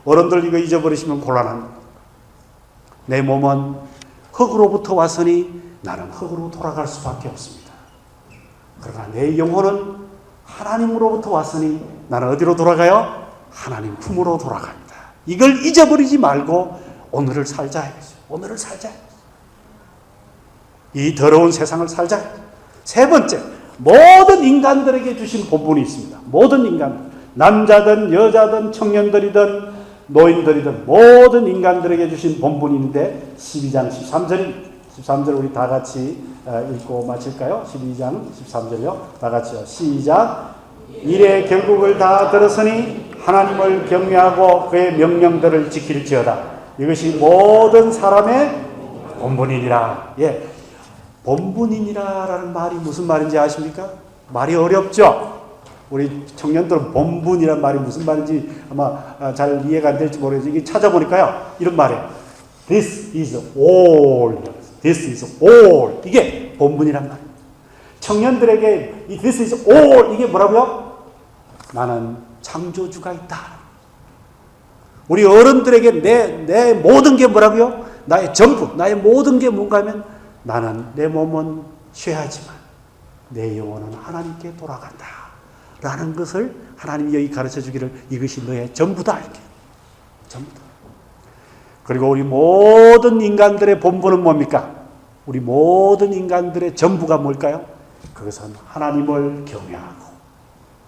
A: 어른들 이거 잊어버리시면 곤란합니다. 내 몸은 흙으로부터 왔으니 나는 흙으로 돌아갈 수밖에 없습니다. 그러나 내 영혼은 하나님으로부터 왔으니 나는 어디로 돌아가요? 하나님 품으로 돌아갑니다. 이걸 잊어버리지 말고 오늘을 살자 해야죠. 오늘을 살자. 이 더러운 세상을 살자. 세 번째, 모든 인간들에게 주신 본분이 있습니다. 모든 인간, 남자든 여자든 청년들이든 노인들이든 모든 인간들에게 주신 본분인데 12장 13절입니다. 13절 우리 다 같이 읽고 마칠까요? 12장 13절요. 다 같이요. 시작. 일의 결국을 다 들었으니 하나님을 경외하고 그의 명령들을 지킬지어다. 이것이 모든 사람의 본분이니라. 예. 본분이니라라는 말이 무슨 말인지 아십니까? 말이 어렵죠? 우리 청년들은 본분이란 말이 무슨 말인지 아마 잘 이해가 안 될지 모르겠어요. 이게 찾아보니까요, 이런 말이에요. This is all. This is all. 이게 본분이란 말이에요. 청년들에게 This is all. 이게 뭐라고요? 나는 창조주가 있다. 우리 어른들에게 내 모든 게 뭐라고요? 나의 전부, 나의 모든 게 뭔가 하면 나는 내 몸은 쉬어야지만 내 영혼은 하나님께 돌아간다. 라는 것을 하나님이 여기 가르쳐 주기를 이것이 너의 전부다. 이렇게. 전부다. 그리고 우리 모든 인간들의 본분은 뭡니까? 우리 모든 인간들의 전부가 뭘까요? 그것은 하나님을 경외하고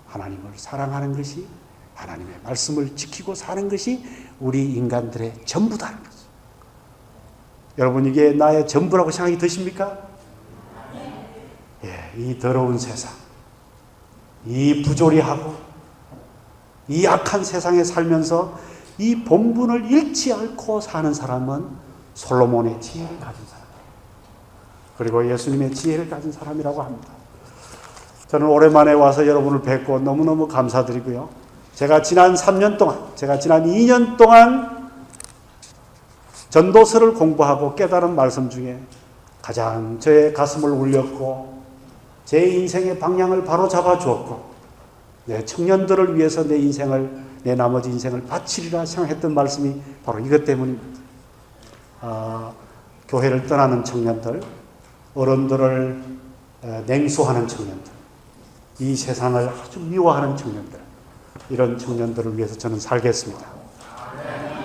A: 하나님을 사랑하는 것이, 하나님의 말씀을 지키고 사는 것이 우리 인간들의 전부다는 거죠. 여러분, 이게 나의 전부라고 생각이 드십니까? 예, 이 더러운 세상, 이 부조리하고 이 악한 세상에 살면서 이 본분을 잃지 않고 사는 사람은 솔로몬의 지혜를 가진 사람, 그리고 예수님의 지혜를 가진 사람이라고 합니다. 저는 오랜만에 와서 여러분을 뵙고 너무너무 감사드리고요. 제가 지난 3년 동안, 제가 지난 2년 동안 전도서를 공부하고 깨달은 말씀 중에 가장 저의 가슴을 울렸고 제 인생의 방향을 바로 잡아 주었고 내 청년들을 위해서 내 인생을, 내 나머지 인생을 바치리라 생각했던 말씀이 바로 이것 때문입니다. 교회를 떠나는 청년들, 어른들을 냉소하는 청년들, 이 세상을 아주 미워하는 청년들, 이런 청년들을 위해서 저는 살겠습니다.